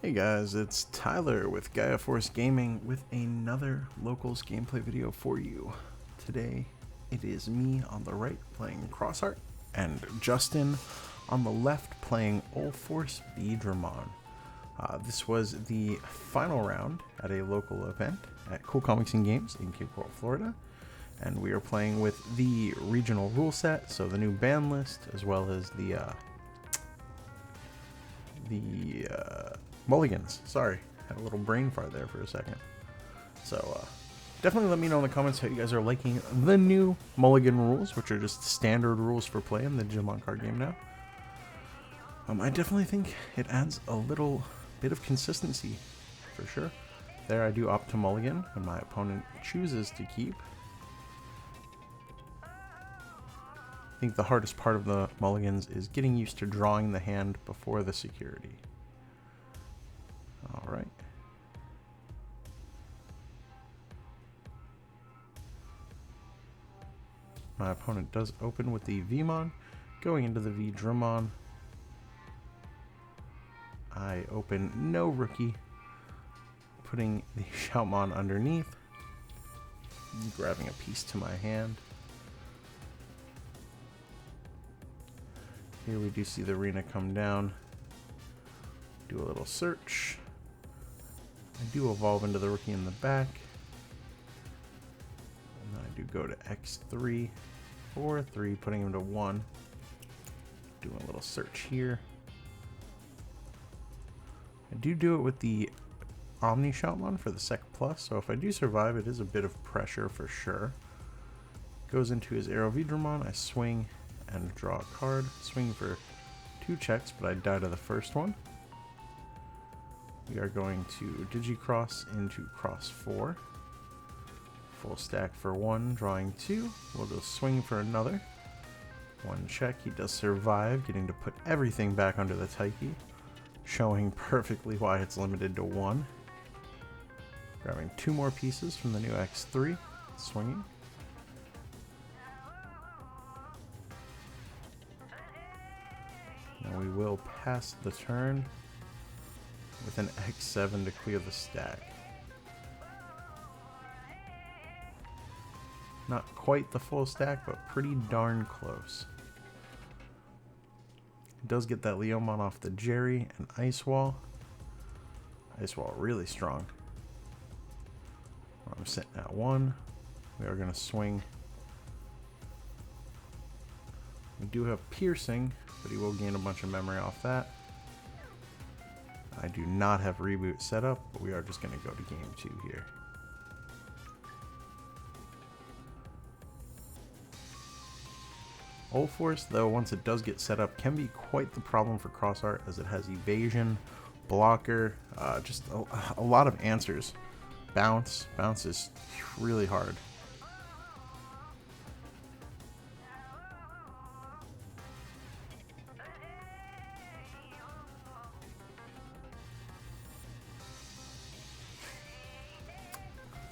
Hey guys, it's Tyler with Gaia Force Gaming with another locals gameplay video for you. Today it is me on the right playing Crossheart and Justin on the left playing UlforceVeedramon. This was the final round at a local event at Cool Comics and Games in Cape Coral, Florida. And we are playing with the regional rule set, so the new ban list, as well as the mulligans. Sorry, had a little brain fart there for a second. So definitely let me know in the comments how you guys are liking the new mulligan rules, which are just standard rules for play in the Digimon card game now. I definitely think it adds a little bit of consistency, for sure. There I do opt to mulligan when my opponent chooses to keep. I think the hardest part of the mulligans is getting used to drawing the hand before the security. Alright. My opponent does open with the Vmon, going into the Veedramon. I open no rookie, putting the Shoutmon underneath, grabbing a piece to my hand. Here we do see the arena come down, do a little search. I do evolve into the rookie in the back. And then I do go to X3, 4-3, putting him to 1. Doing a little search here. I do it with the Omni Shoutmon for the Sec Plus, so if I do survive, it is a bit of pressure for sure. Goes into his Arrow Veedramon, I swing and draw a card. Swing for 2 checks, but I die to the first one. We are going to Digicross into Cross 4. Full stack for 1, drawing 2. We'll just swing for another. 1 check. He does survive, getting to put everything back under the Taiki, showing perfectly why it's limited to 1. Grabbing 2 more pieces from the new X3. Swinging. Now we will pass the turn with an X7 to clear the stack. Not quite the full stack, but pretty darn close. It does get that Leomon off the Jerry and Ice Wall. Ice Wall really strong. I'm sitting at 1. We are going to swing. We do have piercing, but he will gain a bunch of memory off that. I do not have reboot set up, but we are just going to go to game 2 here. Ulforce, though, once it does get set up, can be quite the problem for Crossheart, as it has evasion, blocker, just a lot of answers. Bounce is really hard.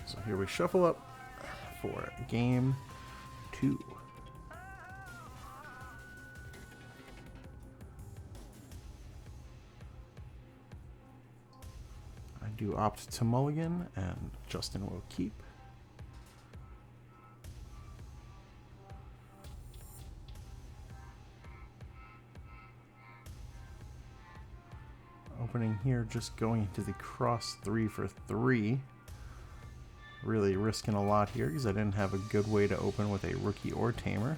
So here we shuffle up for game 2. I do opt to mulligan, and Justin will keep. Opening here, just going into the cross 3 for 3. Really risking a lot here because I didn't have a good way to open with a rookie or tamer.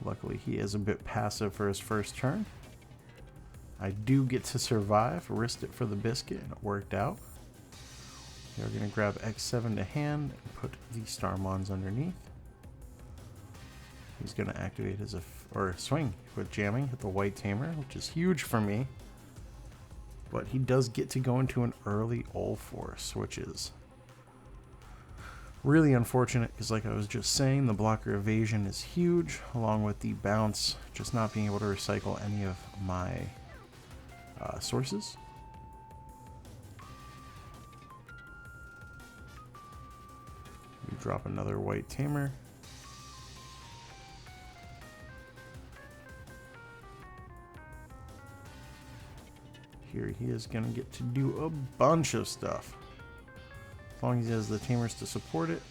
Luckily he is a bit passive for his first turn. I do get to survive, risked it for the biscuit, and it worked out. We're going to grab X7 to hand and put the Starmons underneath. He's going to activate his swing with jamming, hit the white tamer, which is huge for me. But he does get to go into an early Ulforce, which is really unfortunate because, like I was just saying, the blocker evasion is huge, along with the bounce, just not being able to recycle any of my sources. We drop another white tamer. here he is going to get to do a bunch of stuff. As long as he has the tamers to support it.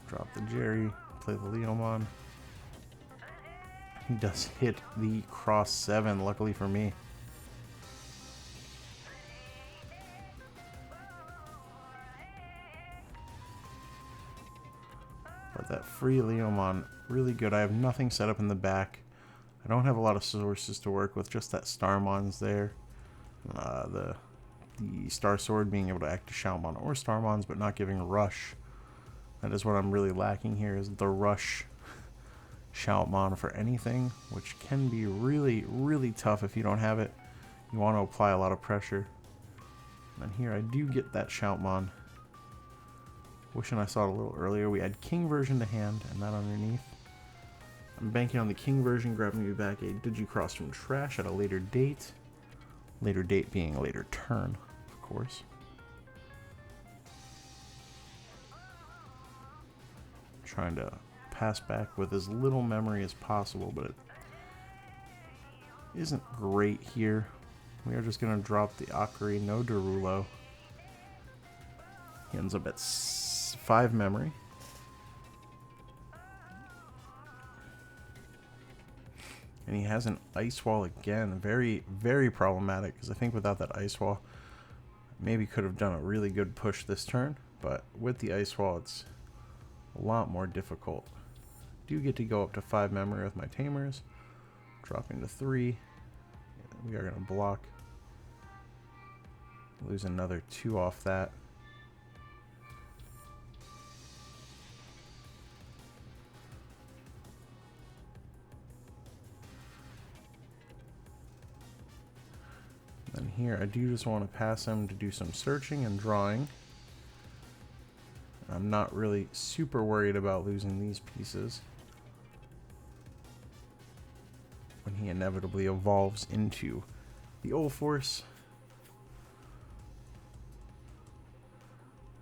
Drop the Jerry, play the Leomon. He does hit the cross 7, luckily for me. But that free Leomon, really good. I have nothing set up in the back. I don't have a lot of sources to work with, just that Starmon's there. The Star Sword being able to act as Shoutmon or Starmons, but not giving a rush. That is what I'm really lacking here, is the rush Shoutmon for anything, which can be really, really tough if you don't have it. You want to apply a lot of pressure. And here I do get that Shoutmon. Wishing I saw it a little earlier. We had King version to hand, and that underneath. I'm banking on the King version, grabbing me back a Digicross from trash at a later date. Later date being a later turn, of course. Trying to pass back with as little memory as possible, but it isn't great here. We are just going to drop the Akari, no Derulo. He ends up at 5 memory. And he has an Ice Wall again. Very, very problematic, because I think without that Ice Wall, maybe could have done a really good push this turn. But with the Ice Wall, it's a lot more difficult. Do get to go up to 5 memory with my Tamers. Dropping to 3. We are going to block. Lose another 2 off that. And here I do just want to pass him to do some searching and drawing. I'm not really super worried about losing these pieces when he inevitably evolves into the Ulforce.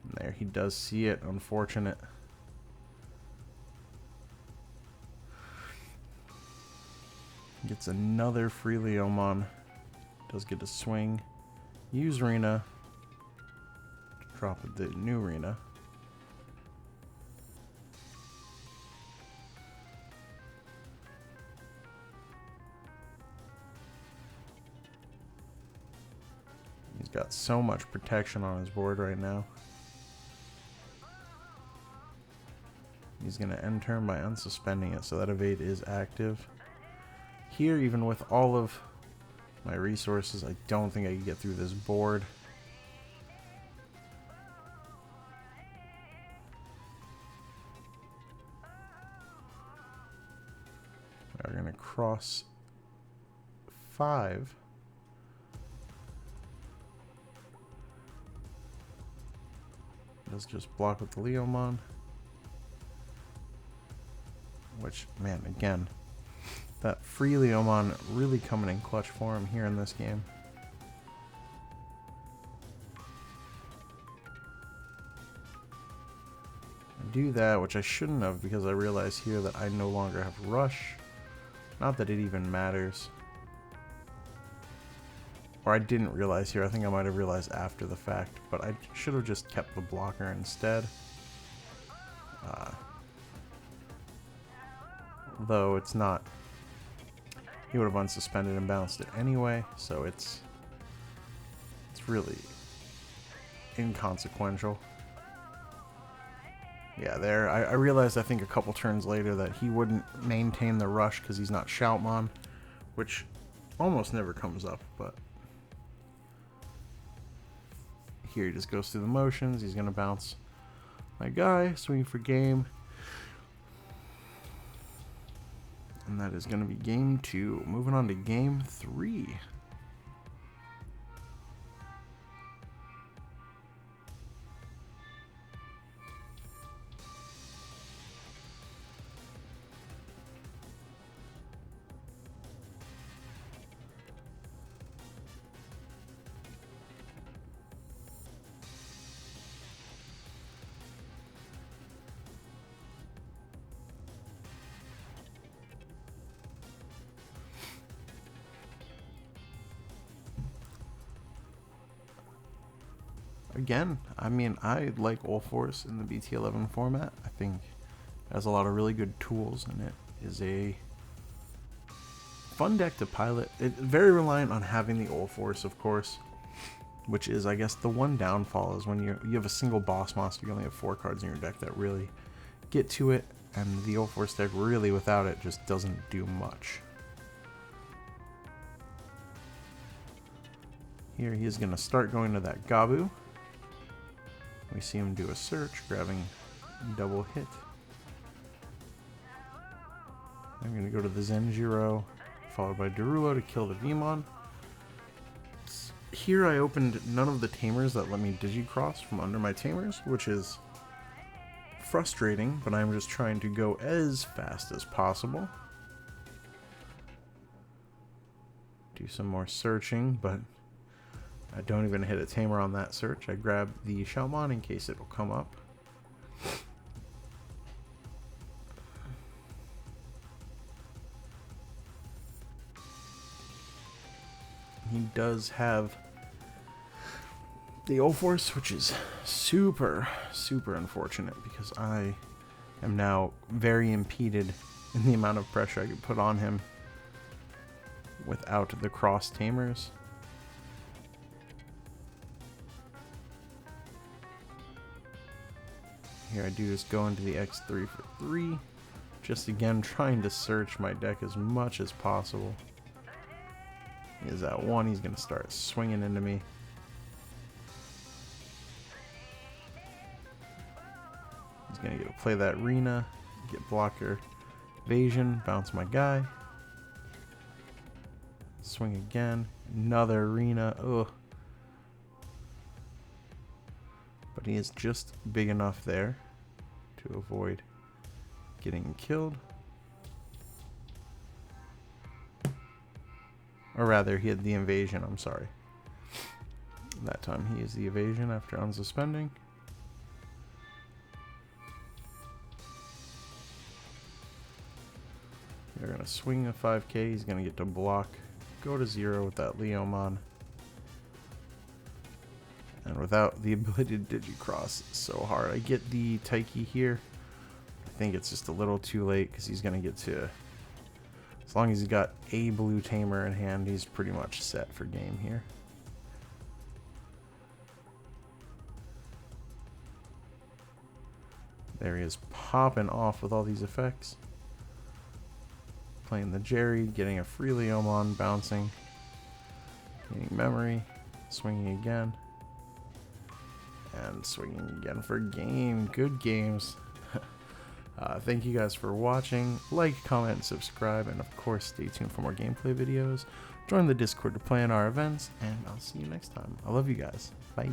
And there he does see it, unfortunate. Gets another free Leomon. Does get to swing. Use Rena. Drop the new Rena. He's got so much protection on his board right now. He's going to end turn by unsuspending it, so that evade is active. Here, even with all of my resources, I don't think I can get through this board. We're going to cross 5. Let's just block with the Leomon. Which, man, again, that free Leomon really coming in clutch for him here in this game. I do that, which I shouldn't have, because I realize here that I no longer have Rush. Not that it even matters. Or I didn't realize here. I think I might have realized after the fact, but I should have just kept the blocker instead. Though it's not. He would have unsuspended and bounced it anyway, so it's really inconsequential. Yeah, there. I realized, I think, a couple turns later that he wouldn't maintain the rush because he's not Shoutmon, which almost never comes up, but here he just goes through the motions. He's going to bounce my guy, swing for game. And that is going to be game 2. Moving on to game 3. again, I mean, I like Ulforce in the BT11 format. I think it has a lot of really good tools, and it is a fun deck to pilot. It's very reliant on having the Ulforce, of course, which is, I guess, the one downfall is when you have a single boss monster, you only have 4 cards in your deck that really get to it, and the Ulforce deck really without it just doesn't do much. Here he is going to start going to that Gabu. We see him do a search, grabbing double hit. I'm going to go to the Zenjiro, followed by Derulo to kill the Vmon. Here I opened none of the tamers that let me Digicross from under my tamers, which is frustrating, but I'm just trying to go as fast as possible. Do some more searching, but I don't even hit a tamer on that search. I grab the Shoutmon in case it will come up. He does have the Ulforce, which is super unfortunate because I am now very impeded in the amount of pressure I could put on him without the cross tamers. Here I do just go into the X3 for 3. Just again trying to search my deck as much as possible. He is at 1, he's going to start swinging into me. He's going to get to play that Rena, get blocker, evasion, bounce my guy. Swing again, another Rena, ugh. But he is just big enough there to avoid getting killed. Or rather, he had the evasion, I'm sorry. That time he is the evasion after unsuspending. They're going to swing a 5k, he's going to get to block, go to 0 with that Leomon. And without the ability to Digicross, it's so hard. I get the Taiki here. I think it's just a little too late because he's going to get to... As long as he's got a blue tamer in hand, he's pretty much set for game here. There he is popping off with all these effects. Playing the Jerry, getting a free Leomon, bouncing. Getting memory, swinging again. And swinging again for game. Good games. Thank you guys for watching. Like, comment, subscribe, and of course stay tuned for more gameplay videos. Join the Discord to play in our events, and I'll see you next time. I love you guys. Bye.